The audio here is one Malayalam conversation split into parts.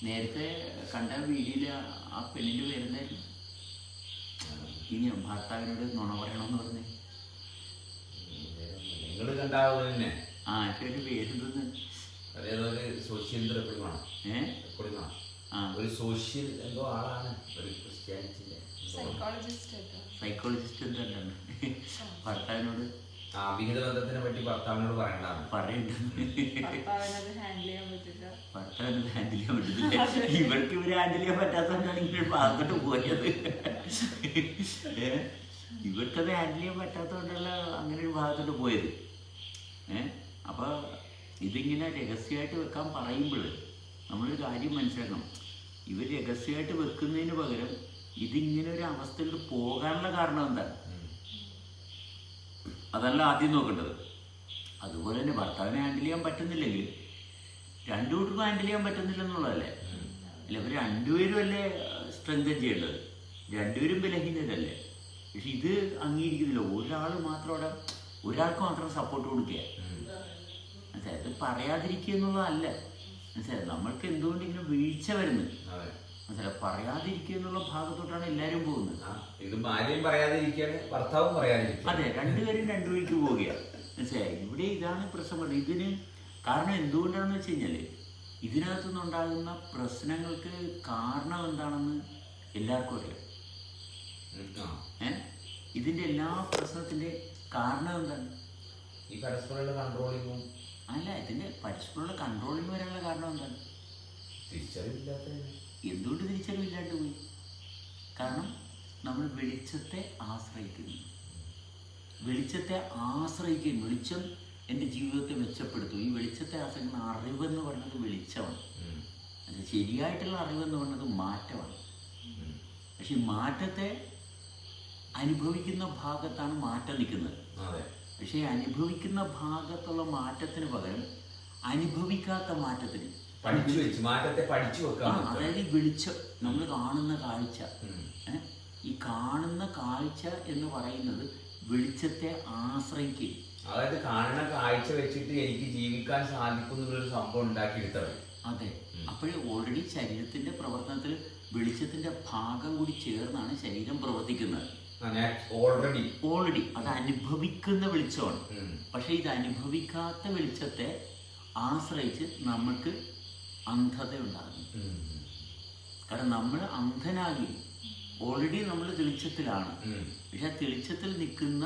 നേരത്തെ കണ്ട വീഡിയോയില് ആ പെണ്ണിന്റെ പേരെന്തായിരുന്നു? ഇനി ഭർത്താവിനോട് നുണ പറയണമെന്ന് പറഞ്ഞേ. ആ ഒരു പേരെന്തോന്ന്? ഒരു സോഷ്യൽ എന്തോ ആളാണ്, ഒരു ക്രിസ്ത്യാനിറ്റിയിലെ സൈക്കോളജിസ്റ്റ് എന്താണ് ഭർത്താവിനോട് അവിഹിത ബന്ധത്തിനെ പറ്റി ഭർത്താവിനോട് ഭർത്താവിനത് ഹാൻഡിൽ ചെയ്യാൻ പറ്റില്ല. ഇവർക്ക് ഇവര് ഹാൻഡിൽ ചെയ്യാൻ പറ്റാത്തതുകൊണ്ടാണ് ഇങ്ങനെ ഭാഗത്തോട്ട് പോയത്. ഇവർക്കത് ഹാൻഡിൽ ചെയ്യാൻ പറ്റാത്തതുകൊണ്ടല്ല അങ്ങനെ ഒരു ഭാഗത്തോട്ട് പോയത്. അപ്പൊ ഇതിങ്ങനെ രഹസ്യമായിട്ട് വെക്കാൻ പറയുമ്പോൾ നമ്മളൊരു കാര്യം മനസ്സിലാക്കണം. ഇവർ രഹസ്യമായിട്ട് വെക്കുന്നതിന് പകരം ഇതിങ്ങനെ ഒരു അവസ്ഥയിൽ പോകാനുള്ള കാരണം എന്താണ്? അതല്ല ആദ്യം നോക്കേണ്ടത്. അതുപോലെ തന്നെ ഭർത്താവിനെ ഹാൻഡിൽ ചെയ്യാൻ പറ്റുന്നില്ലെങ്കിൽ രണ്ടു കൂട്ടർക്കും ഹാൻഡിൽ ചെയ്യാൻ പറ്റുന്നില്ലെന്നുള്ളതല്ലേ? അല്ല, ഇവർ രണ്ടുപേരും അല്ലേ സ്ട്രെങ്തൻ ചെയ്യേണ്ടത്? രണ്ടുപേരും ബലഹീനരല്ലേ? പക്ഷെ ഇത് അംഗീകരിക്കുന്നില്ല. ഒരാൾക്ക് മാത്രം സപ്പോർട്ട് കൊടുക്കുക. മനസ്സിലായി? ഇത് പറയാതിരിക്കുക എന്നുള്ളതല്ല. മനസ്സിലായി? നമ്മൾക്ക് എന്തുകൊണ്ട് ഇങ്ങനെ വീഴ്ച വരുന്നത്? മനസ്സിലായി? പറയാതിരിക്കുക എന്നുള്ള ഭാഗത്തോട്ടാണ് എല്ലാവരും പോകുന്നത്. അതെ, രണ്ടുപേരും രണ്ടു വഴിക്ക് പോവുകയാണ്. മനസ്സിലായി? ഇവിടെ ഇതാണ് പ്രശ്നം. ഇതിന് കാരണം എന്തുകൊണ്ടാണെന്ന് വെച്ച് കഴിഞ്ഞാൽ ഇതിനകത്തുനിന്നുണ്ടാകുന്ന പ്രശ്നങ്ങൾക്ക് കാരണം എന്താണെന്ന് എല്ലാവർക്കും അറിയാം. ഇതിന്റെ എല്ലാ പ്രശ്നത്തിന്റെ കാരണം എന്താണ്? ഈ പരസ്പരമുള്ള കൺട്രോളിങ്ങും അല്ല, ഇതിന്റെ പരസ്പരമുള്ള കൺട്രോളിങ് വരാനുള്ള കാരണം എന്താണ്? എന്തുകൊണ്ട് തിരിച്ചറിവില്ലാണ്ട് പോയി? കാരണം നമ്മൾ വെളിച്ചത്തെ ആശ്രയിക്കുന്നു. വെളിച്ചം എൻ്റെ ജീവിതത്തെ മെച്ചപ്പെടുത്തും. ഈ വെളിച്ചത്തെ ആശ്രയിക്കുന്ന അറിവെന്ന് പറയുന്നത് വെളിച്ചമാണ്. അത് ശരിയായിട്ടുള്ള അറിവെന്ന് പറയുന്നത് മാറ്റമാണ്. പക്ഷെ മാറ്റത്തെ അനുഭവിക്കുന്ന ഭാഗത്താണ് മാറ്റം നിൽക്കുന്നത്. പക്ഷേ അനുഭവിക്കുന്ന ഭാഗത്തുള്ള മാറ്റത്തിന് പകരം അനുഭവിക്കാത്ത മാറ്റത്തിന് അതായത് ഈ വെളിച്ചം, നമ്മൾ കാണുന്ന കാഴ്ച, ഈ കാണുന്ന കാഴ്ച എന്ന് പറയുന്നത് വെളിച്ചത്തെ ആശ്രയിക്കും. അതായത് കാണുന്ന കാഴ്ച വെച്ചിട്ട് എനിക്ക് ജീവിക്കാൻ സാധിക്കുന്നുള്ളൊരു സംഭവം ഉണ്ടാക്കിയെടുത്തത്. അതെ, അപ്പോഴേ ഓൾറെഡി ശരീരത്തിന്റെ പ്രവർത്തനത്തിൽ വെളിച്ചത്തിന്റെ ഭാഗം കൂടി ചേർന്നാണ് ശരീരം പ്രവർത്തിക്കുന്നത്. ഓൾറെഡി അത് അനുഭവിക്കുന്ന വെളിച്ചമാണ്. പക്ഷെ ഇത് അനുഭവിക്കാത്ത വെളിച്ചത്തെ ആശ്രയിച്ച് നമുക്ക് അന്ധത ഉണ്ടാകുന്നു. കാരണം നമ്മൾ അന്ധനാകി ഓൾറെഡി നമ്മൾ തെളിച്ചത്തിലാണ്. പക്ഷെ ആ തെളിച്ചത്തിൽ നിൽക്കുന്ന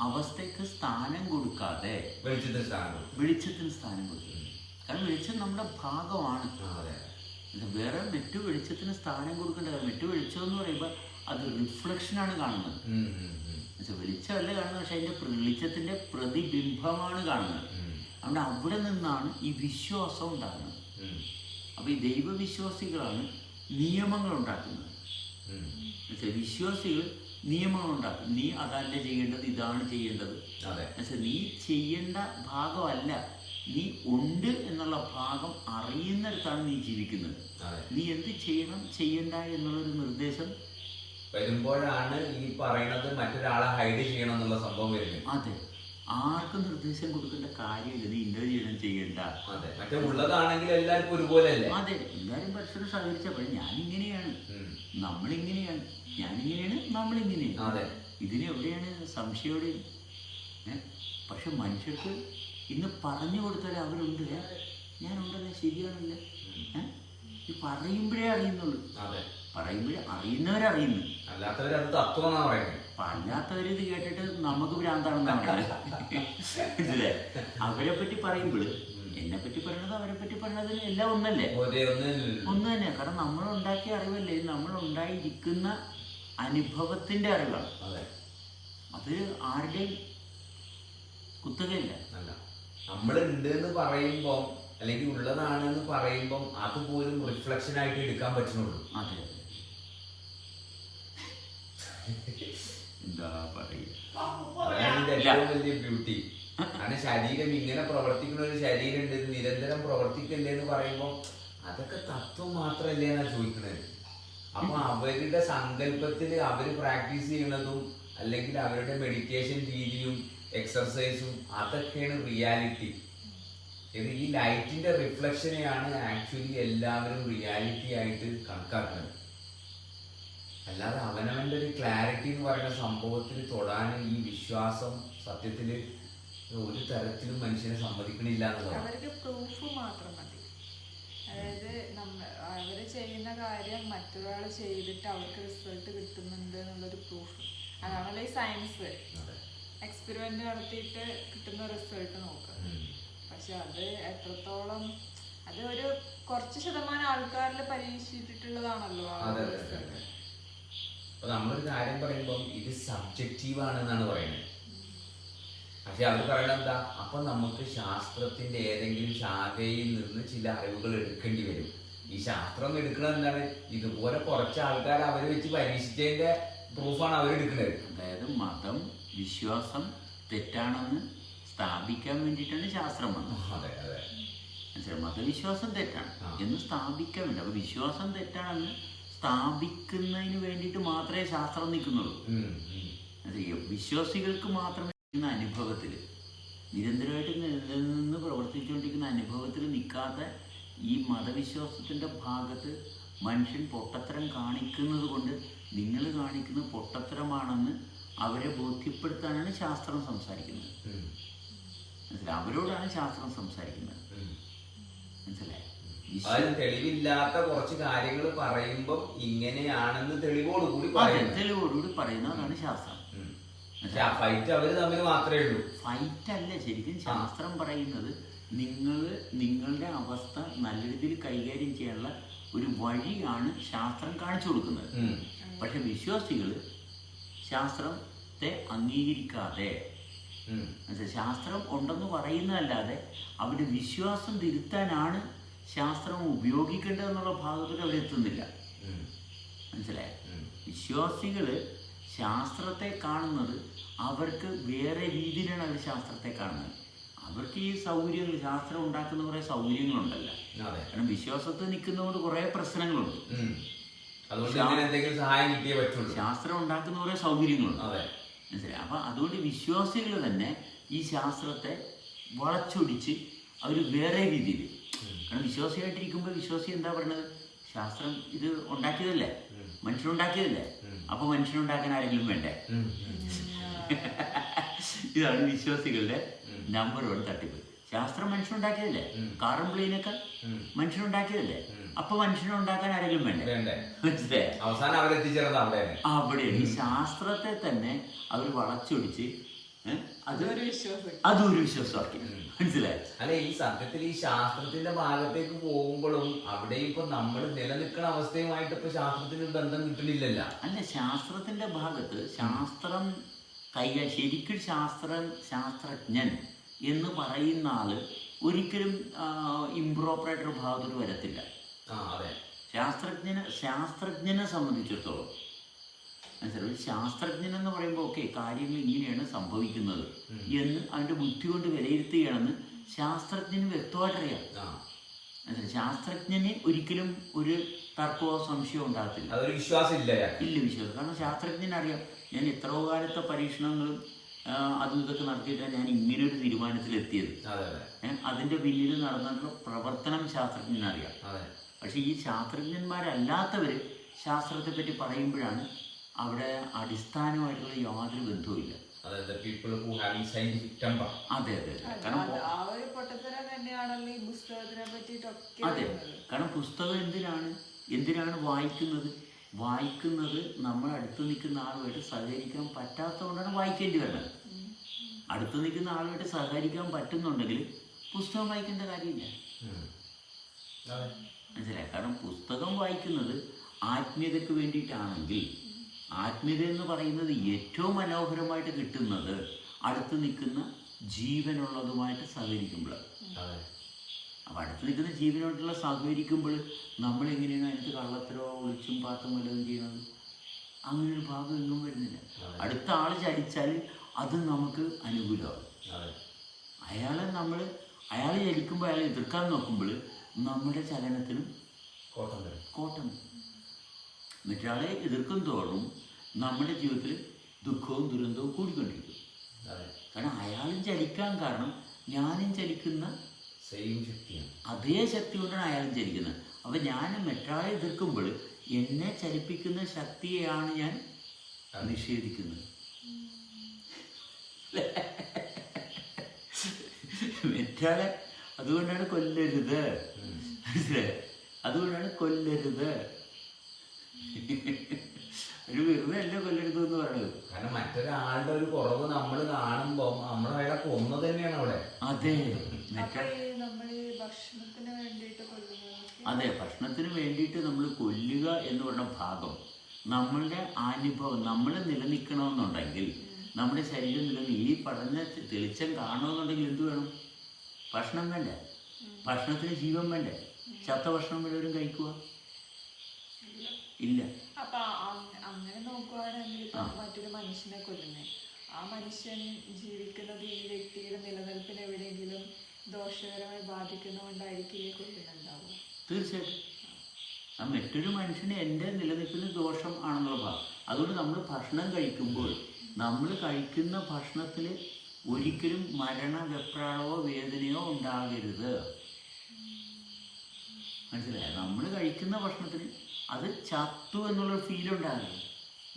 അവസ്ഥയ്ക്ക് സ്ഥാനം കൊടുക്കാതെ വെളിച്ചത്തിന് സ്ഥാനം കൊടുക്കും. കാരണം വെളിച്ചം നമ്മുടെ ഭാഗമാണ്. വേറെ മറ്റു വെളിച്ചത്തിന് സ്ഥാനം കൊടുക്കേണ്ടത്. മറ്റു വെളിച്ചം എന്ന് പറയുമ്പോൾ അത് റിഫ്ലക്ഷനാണ് കാണുന്നത്. വെളിച്ചമല്ല കാണുന്നത്, പക്ഷെ അതിന്റെ വെളിച്ചത്തിന്റെ പ്രതിബിംബമാണ് കാണുന്നത്. അതുകൊണ്ട് അവിടെ നിന്നാണ് ഈ വിശ്വാസം ഉണ്ടാകുന്നത്. അപ്പൊ ഈ ദൈവവിശ്വാസികളാണ് നിയമങ്ങൾ ഉണ്ടാക്കുന്നത്. വിശ്വാസികൾ നിയമങ്ങൾ ഉണ്ടാക്കും. നീ അതല്ല ചെയ്യേണ്ടത്, ഇതാണ് ചെയ്യേണ്ടത്. നീ ചെയ്യേണ്ട ഭാഗമല്ല, നീ ഉണ്ട് എന്നുള്ള ഭാഗം അറിയുന്നിടത്താണ് നീ ജീവിക്കുന്നത്. നീ എന്ത് ചെയ്യണം ചെയ്യണ്ട എന്നുള്ളൊരു നിർദ്ദേശം വരുമ്പോഴാണ് ഈ പറയുന്നത് മറ്റൊരാളെ ഹൈഡ് ചെയ്യണം എന്നുള്ള സംഭവം വരുന്നത്. അതെ, ആർക്കും നിർദ്ദേശം കൊടുക്കേണ്ട കാര്യമില്ല. നീ ഇന്നത് ചെയ്യണം ചെയ്യണ്ട. മറ്റേ ഉള്ളതാണെങ്കിൽ എല്ലാവർക്കും ഒരുപോലെ അല്ലേ? അതെ, എല്ലാവരും പരസ്പരം സഹകരിച്ചപ്പോൾ ഞാനിങ്ങനെയാണ്, നമ്മളിങ്ങനെയാണ്, ഞാനിങ്ങനെയാണ്, നമ്മളിങ്ങനെയാണ്. അതെ, ഇതിനെവിടെയാണ് സംശയോടെ? പക്ഷെ മനുഷ്യർക്ക് ഇന്ന് പറഞ്ഞു കൊടുത്താൽ അവരുണ്ട്, ഞാനുണ്ടല്ലോ, ശരിയാണല്ല. ഈ പറയുമ്പോഴേ അറിയുന്നുള്ളൂ. പറയുമ്പോഴേ അറിയുന്നവരറിയുന്നു, അല്ലാത്തവരിത് കേട്ടിട്ട് നമുക്ക് ഭ്രാന്താണെന്നാണ് പറയുന്നത്. അവരെ പറ്റി പറയുമ്പോൾ എന്നെ പറ്റി പറയണത് അവരെ പറ്റി പറയണതിന് എല്ലാം ഒന്നല്ലേ? ഒന്ന് തന്നെ. കാരണം നമ്മളുണ്ടാക്കിയ അറിവല്ലേ, നമ്മളുണ്ടായിരിക്കുന്ന അനുഭവത്തിന്റെ അറിവാണ്. അത് ആരുടെയും കുത്തകയില്ല. നമ്മളുണ്ട് എന്ന് പറയുമ്പോൾ അല്ലെങ്കിൽ ഉള്ളതാണെന്ന് പറയുമ്പോൾ അതുപോലും റിഫ്ലക്ഷൻ ആയിട്ട് എടുക്കാൻ പറ്റുന്നുള്ളൂ. അതെ, എന്താ പറയുക, ഏറ്റവും വലിയ ബ്യൂട്ടി. കാരണം ശരീരം ഇങ്ങനെ പ്രവർത്തിക്കുന്ന ഒരു ശരീരം ഉണ്ട്, നിരന്തരം പ്രവർത്തിക്കല്ലേ എന്ന് പറയുമ്പോൾ അതൊക്കെ തത്വം മാത്രല്ലേ എന്നാ ചോദിക്കുന്നത്. അപ്പൊ അവരുടെ സങ്കല്പത്തില് അവര് പ്രാക്ടീസ് ചെയ്യുന്നതും അല്ലെങ്കിൽ അവരുടെ മെഡിറ്റേഷൻ രീതിയും എക്സർസൈസും അതൊക്കെയാണ് റിയാലിറ്റി. ഇത് ഈ ലൈറ്റിന്റെ റിഫ്ലക്ഷനെയാണ് ആക്ച്വലി എല്ലാവരും റിയാലിറ്റി ആയിട്ട് കണക്കാക്കുന്നത്. അല്ലാതെ അവനവന്റെ ഒരു ക്ലാരിറ്റി എന്ന് പറയുന്ന സംഭവത്തിൽ തൊടാൻ ഈ വിശ്വാസം സത്യത്തിൽ ഒരു തരത്തിലും മനുഷ്യനെ സമ്മതിക്കണില്ല എന്നുള്ളതാണ്. അവർക്ക് പ്രൂഫ് മാത്രം മതി. അതായത് അവര് ചെയ്യുന്ന കാര്യം മറ്റൊരാൾ ചെയ്തിട്ട് അവർക്ക് റിസൾട്ട് കിട്ടുന്നുണ്ട് എന്നുള്ളൊരു പ്രൂഫ്. അതാണല്ലോ ഈ സയൻസ്. എക്സ്പെരിമെന്റ് നടത്തിയിട്ട് കിട്ടുന്ന റിസൾട്ട് നോക്കുക. പക്ഷെ അത് എത്രത്തോളം, അത് ഒരു കുറച്ച് ശതമാനം ആൾക്കാരിൽ പരീക്ഷിച്ചിട്ടുള്ളതാണല്ലോ ആ റിസൾട്ട്. അപ്പൊ നമ്മളൊരു കാര്യം പറയുമ്പോൾ ഇത് സബ്ജക്റ്റീവ് ആണെന്നാണ് പറയുന്നത്. പക്ഷെ അവർ പറയണത് എന്താ, അപ്പൊ നമുക്ക് ശാസ്ത്രത്തിന്റെ ഏതെങ്കിലും ശാഖയിൽ നിന്ന് ചില അറിവുകൾ എടുക്കേണ്ടി വരും. ഈ ശാസ്ത്രം എടുക്കുന്നത് എന്താണ്, ഇതുപോലെ കുറച്ച് ആൾക്കാർ അവര് വെച്ച് പരീക്ഷിച്ചതിന്റെ പ്രൂഫാണ് അവരെടുക്കുന്നത്. അതായത് മതം, വിശ്വാസം തെറ്റാണെന്ന് സ്ഥാപിക്കാൻ വേണ്ടിയിട്ടാണ് ശാസ്ത്രം വന്നത്. അതെ അതെ, മനസ്സിലായി? മതവിശ്വാസം തെറ്റാണ് എന്ന് സ്ഥാപിക്കാൻ വേണ്ടി. അപ്പൊ വിശ്വാസം തെറ്റാണെന്ന് സ്ഥാപിക്കുന്നതിന് വേണ്ടിയിട്ട് മാത്രമേ ശാസ്ത്രം നിൽക്കുന്നുള്ളൂ. വിശ്വാസികൾക്ക് മാത്രമേ അനുഭവത്തിൽ നിരന്തരമായിട്ട് നിലനിന്ന് പ്രവർത്തിച്ചുകൊണ്ടിരിക്കുന്ന അനുഭവത്തിൽ നിൽക്കാതെ ഈ മതവിശ്വാസത്തിൻ്റെ ഭാഗത്ത് മനുഷ്യൻ പൊട്ടത്തരം കാണിക്കുന്നത് കൊണ്ട് നിങ്ങൾ കാണിക്കുന്നത് പൊട്ടത്തരമാണെന്ന് അവരെ ബോധ്യപ്പെടുത്താനാണ് ശാസ്ത്രം സംസാരിക്കുന്നത്. മനസ്സിലായി? അവരോടാണ് ശാസ്ത്രം സംസാരിക്കുന്നത്. മനസ്സിലായി? തെളിവില്ലാത്ത കുറച്ച് കാര്യങ്ങൾ പറയുമ്പോൾ ഇങ്ങനെയാണെന്ന് തെളിവോടുകൂടി പറയുന്നതാണ് ശാസ്ത്രം. ഫൈറ്റ് അവര് തമ്മിൽ മാത്രമേ ഉള്ളൂ. ഫൈറ്റ് അല്ല ശരിക്കും ശാസ്ത്രം പറയുന്നത്. നിങ്ങളുടെ അവസ്ഥ നല്ല രീതിയിൽ കൈകാര്യം ചെയ്യാനുള്ള ഒരു വഴിയാണ് ശാസ്ത്രം കാണിച്ചു കൊടുക്കുന്നത്. പക്ഷെ വിശ്വാസികൾ ശാസ്ത്രത്തെ അംഗീകരിക്കാതെ, ശാസ്ത്രം ഉണ്ടെന്ന് പറയുന്നതല്ലാതെ അവരുടെ വിശ്വാസം തിരുത്താനാണ് ശാസ്ത്രം ഉപയോഗിക്കേണ്ടതെന്നുള്ള ഭാഗത്തോട്ട് അവരെത്തുന്നില്ല. മനസ്സിലായ? വിശ്വാസികൾ ശാസ്ത്രത്തെ കാണുന്നത് അവർക്ക് വേറെ രീതിയിലാണ് അവർ ശാസ്ത്രത്തെ കാണുന്നത്. അവർക്ക് ഈ സൗകര്യങ്ങൾ, ശാസ്ത്രം ഉണ്ടാക്കുന്ന കുറേ സൗകര്യങ്ങളുണ്ടല്ലോ. കാരണം വിശ്വാസത്തിൽ നിൽക്കുന്നതുകൊണ്ട് കുറേ പ്രശ്നങ്ങളുണ്ട്. ശാസ്ത്രം ഉണ്ടാക്കുന്ന കുറേ സൗകര്യങ്ങളുണ്ട്. മനസ്സിലായി? അപ്പം അതുകൊണ്ട് വിശ്വാസികൾ തന്നെ ഈ ശാസ്ത്രത്തെ വളച്ചൊടിച്ച് അവർ വേറെ രീതിയിൽ, കാരണം വിശ്വാസിയായിട്ടിരിക്കുമ്പോൾ വിശ്വാസി എന്താ പറയണത്, ശാസ്ത്രം ഇത് ഉണ്ടാക്കിയതല്ലേ, മനുഷ്യനുണ്ടാക്കിയതല്ലേ, അപ്പൊ മനുഷ്യനുണ്ടാക്കാൻ ആരെങ്കിലും വേണ്ടേ? ഇതാണ് വിശ്വാസികളുടെ നമ്പർ 1 തട്ടിപ്പ്. ശാസ്ത്രം മനുഷ്യനുണ്ടാക്കിയതല്ലേ, കാറും പ്ലെയിനൊക്കെ മനുഷ്യനുണ്ടാക്കിയതല്ലേ, അപ്പൊ മനുഷ്യനുണ്ടാക്കാൻ ആരെങ്കിലും വേണ്ടേ? മനസ്സിലായി? അവസാനം അവരെത്തിച്ചേർന്നത് അവിടെയാണ്. ഈ ശാസ്ത്രത്തെ തന്നെ അവർ വളച്ചൊടിച്ച് അതൊരു വിശ്വാസമാക്കി. മനസ്സിലായി? അല്ല, ഈ സത്യത്തിൽ ഈ ശാസ്ത്രത്തിന്റെ ഭാഗത്തേക്ക് പോകുമ്പോഴും അവിടെ ഇപ്പൊ നമ്മൾ നിലനിൽക്കുന്ന അവസ്ഥയുമായിട്ട് ഇപ്പൊ ശാസ്ത്രത്തിന് ബന്ധം കിട്ടുന്നില്ലല്ല. അല്ല, ശാസ്ത്രത്തിന്റെ ഭാഗത്ത് ശാസ്ത്രം ശരിക്കും ശാസ്ത്രജ്ഞൻ എന്ന് പറയുന്ന ആള് ഒരിക്കലും ഇംപ്രോപ്പറായിട്ടൊരു ഭാഗത്തോട്ട് വരത്തില്ല. ശാസ്ത്രജ്ഞനെ സംബന്ധിച്ചിടത്തോളം മനസ്സിലായി? ഒരു ശാസ്ത്രജ്ഞൻ എന്ന് പറയുമ്പോൾ ഓക്കെ, കാര്യങ്ങൾ ഇങ്ങനെയാണ് സംഭവിക്കുന്നത് എന്ന് അവൻ്റെ ബുദ്ധി കൊണ്ട് വിലയിരുത്തുകയാണെന്ന് ശാസ്ത്രജ്ഞന് വ്യക്തമായിട്ടറിയാം. ശാസ്ത്രജ്ഞന് ഒരിക്കലും ഒരു തർക്കമോ സംശയമോ ഉണ്ടാകത്തില്ല. ഇല്ല വിശ്വാസം. കാരണം ശാസ്ത്രജ്ഞനറിയാം, ഞാൻ എത്രയോ കാലത്തെ പരീക്ഷണങ്ങളും അതും ഇതൊക്കെ നടത്തിയിട്ടാണ് ഞാൻ ഇങ്ങനെ ഒരു തീരുമാനത്തിലെത്തിയത്. അതിൻ്റെ പിന്നിൽ നടന്നിട്ടുള്ള പ്രവർത്തനം ശാസ്ത്രജ്ഞനറിയാം. പക്ഷെ ഈ ശാസ്ത്രജ്ഞന്മാരല്ലാത്തവർ ശാസ്ത്രത്തെ പറ്റി പറയുമ്പോഴാണ് അവിടെ അടിസ്ഥാനമായിട്ടുള്ള യാതൊരു ബന്ധവുമില്ല. അതെ അതെ, കാരണം പുസ്തകം എന്തിനാണ് വായിക്കുന്നത് നമ്മൾ അടുത്ത് നിൽക്കുന്ന ആളുമായിട്ട് സഹകരിക്കാൻ പറ്റാത്തതുകൊണ്ടാണ് വായിക്കേണ്ടി വരുന്നത്. അടുത്ത് നിൽക്കുന്ന ആളുമായിട്ട് സഹകരിക്കാൻ പറ്റുന്നുണ്ടെങ്കിൽ പുസ്തകം വായിക്കേണ്ട കാര്യമില്ല. മനസ്സിലായി? കാരണം പുസ്തകം വായിക്കുന്നത് ആത്മീയതയ്ക്ക് വേണ്ടിയിട്ടാണെങ്കിൽ, ആത്മീയത എന്ന് പറയുന്നത് ഏറ്റവും മനോഹരമായിട്ട് കിട്ടുന്നത് അടുത്ത് നിൽക്കുന്ന ജീവനുള്ളതുമായിട്ട് സഹകരിക്കുമ്പോഴാണ്. അപ്പം അടുത്ത് നിൽക്കുന്ന ജീവനോട്ടുള്ള സഹകരിക്കുമ്പോൾ നമ്മളെങ്ങനെയാണ് അതിനകത്ത് കള്ളത്തരോ ഒളിച്ചും പാത്തും വല്ലതും ചെയ്യണത്? അങ്ങനൊരു ഭാഗം എങ്ങും വരുന്നില്ല. അടുത്ത ആൾ ചലിച്ചാൽ അത് നമുക്ക് അനുകൂലമാണ്. അയാൾ ചലിക്കുമ്പോൾ അയാളെ എതിർക്കാൻ നോക്കുമ്പോൾ നമ്മുടെ ചലനത്തിനും കോട്ടം. മറ്റൊരാളെ എതിർക്കും തോറും നമ്മുടെ ജീവിതത്തിൽ ദുഃഖവും ദുരന്തവും കൂടിക്കൊണ്ടിരിക്കും. കാരണം അയാളും ചലിക്കാൻ കാരണം ഞാനും ചലിക്കുന്ന സെയിം ശക്തിയാണ്. അതേ ശക്തി കൊണ്ടാണ് അയാൾ ചലിക്കുന്നത്. അപ്പം ഞാൻ മറ്റൊരാളെ എതിർക്കുമ്പോൾ എന്നെ ചലിപ്പിക്കുന്ന ശക്തിയെയാണ് ഞാൻ നിഷേധിക്കുന്നത്. മറ്റൊരാളെ അതുകൊണ്ടാണ് കൊല്ലരുത്, അതുകൊണ്ടാണ് കൊല്ലരുത്. ഒരു വെറുതെ അല്ല കൊല്ലരുത് എന്ന് പറയുന്നത്. കാരണം മറ്റൊരാളുടെ ഒരു കുറവ് നമ്മൾ കാണുമ്പോൾ നമ്മൾ അയാളെ കൊന്നു തന്നെയാണ് അവിടെ. അതെ, അപ്പൊ ഈ നമ്മൾ ഈ ഭക്ഷണത്തിന് വേണ്ടിയിട്ട് കൊല്ലുന്നതൊക്കെ അതെ, ഭക്ഷണത്തിന് വേണ്ടിയിട്ട് നമ്മൾ കൊല്ലുക എന്ന് പറഞ്ഞ ഭാഗം നമ്മളുടെ അനുഭവം നമ്മൾ നിലനിൽക്കണമെന്നുണ്ടെങ്കിൽ, നമ്മുടെ ശരീരം ഈ പഠന തെളിച്ചം കാണണമെന്നുണ്ടെങ്കിൽ എന്ത് വേണം? ഭക്ഷണം വേണ്ടേ? ഭക്ഷണത്തിന് ജീവൻ വേണ്ടേ? ചത്ത ഭക്ഷണം വല്ലവരും കഴിക്കുക? ഇല്ല. അപ്പൊ അങ്ങനെ നോക്കുവാണെങ്കിൽ ഇപ്പൊ മറ്റൊരു മനുഷ്യനെ കൊല്ലുന്നേ, ആ മനുഷ്യൻ ജീവിക്കുന്നത് ഈ വ്യക്തിയുടെ നിലനിൽപ്പിന് എവിടെയെങ്കിലും ദോഷകരമായി ബാധിക്കുന്നതുകൊണ്ടായിരിക്കില്ലേ കൊല്ലുന്നുണ്ടാവുക? തീർച്ചയായിട്ടും ആ മറ്റൊരു മനുഷ്യന് എൻ്റെ നിലനിൽപ്പിന് ദോഷം ആണെന്നുള്ള ഭാഗം. അതുകൊണ്ട് നമ്മൾ ഭക്ഷണം കഴിക്കുമ്പോൾ നമ്മൾ കഴിക്കുന്ന ഭക്ഷണത്തിൽ ഒരിക്കലും മരണ വെപ്രാളവോ വേദനയോ ഉണ്ടാകരുത്. മനസ്സിലായോ? നമ്മൾ കഴിക്കുന്ന ഭക്ഷണത്തിന് അത് ചത്തു എന്നുള്ളൊരു ഫീൽ ഉണ്ടാകരുത്.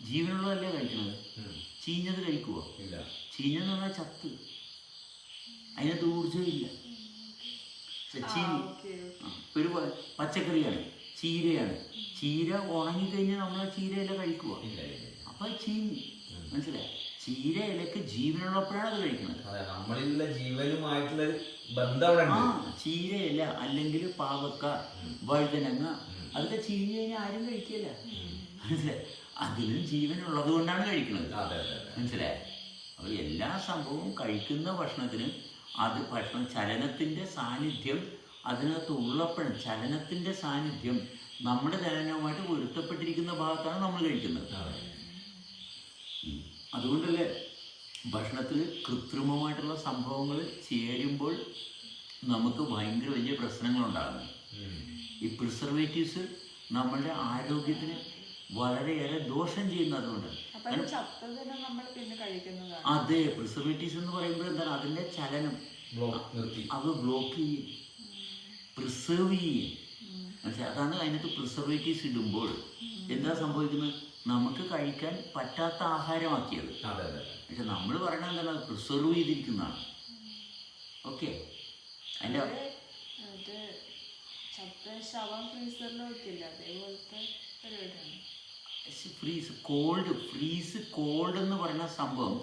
ജീവനുള്ളതല്ലേ കഴിക്കുന്നത്. ചീഞ്ഞത് കഴിക്കുമോ? ഇല്ല. ചീഞ്ഞെന്ന് പറഞ്ഞാൽ ചത്ത്, അതിനകത്ത് ഊർജ്ജമില്ല. ഒരു പച്ചക്കറിയാണ്, ചീരയാണ്. ചീര ഉണങ്ങിക്കഴിഞ്ഞാൽ നമ്മൾ ആ ചീരയില കഴിക്കുക, അപ്പം ചീഞ്ഞ്. മനസ്സിലായി? ചീര ഇലക്ക് ജീവനുള്ളപ്പോഴാണ് അത് കഴിക്കുന്നത്. നമ്മളിലുള്ള ജീവനുമായിട്ടുള്ള ബന്ധം. ആ ചീര ഇല അല്ലെങ്കിൽ പാവക്ക, വഴുതനങ്ങ, അതൊക്കെ ചീഞ്ഞ് കഴിഞ്ഞാൽ ആരും കഴിക്കില്ല. മനസ്സിലായി? അതിലും ജീവനുള്ളത് കൊണ്ടാണ് കഴിക്കുന്നത്. മനസ്സിലായി? അപ്പോൾ എല്ലാ സംഭവവും കഴിക്കുന്ന ഭക്ഷണത്തിന് അത് ഭക്ഷണം ചലനത്തിൻ്റെ സാന്നിധ്യം അതിനകത്ത് ഉള്ളപ്പോഴും ചലനത്തിൻ്റെ സാന്നിധ്യം നമ്മുടെ ചലനവുമായിട്ട് പൊരുത്തപ്പെട്ടിരിക്കുന്ന ഭാഗത്താണ് നമ്മൾ കഴിക്കുന്നത്. അതുകൊണ്ടല്ലേ ഭക്ഷണത്തിൽ കൃത്രിമമായിട്ടുള്ള സംഭവങ്ങൾ ചേരുമ്പോൾ നമുക്ക് ഭയങ്കര വലിയ പ്രശ്നങ്ങളുണ്ടാകുന്നത്. ഈ പ്രിസർവേറ്റീവ്സ് നമ്മളുടെ ആരോഗ്യത്തിന് വളരെയേറെ ദോഷം ചെയ്യുന്നതുകൊണ്ട്. അതെ, പ്രിസർവേറ്റീവ്സ് എന്ന് പറയുമ്പോൾ എന്താണ്? അതിൻ്റെ ചലനം അത് ബ്ലോക്ക് ചെയ്യും, പ്രിസർവ് ചെയ്യും. മനസ്സിലായി? അതാണ് അതിനകത്ത് പ്രിസർവേറ്റീവ്സ് ഇടുമ്പോൾ എന്താ സംഭവിക്കുന്നത്? നമുക്ക് കഴിക്കാൻ പറ്റാത്ത ആഹാരമാക്കിയത്. പക്ഷെ നമ്മൾ പറയണത് എന്താണ്? അത് പ്രിസർവ് ചെയ്തിരിക്കുന്നതാണ്. ഓക്കെ, അതിൻ്റെ ഫ്രീസ് കോൾഡ് എന്ന് പറയുന്ന സംഭവം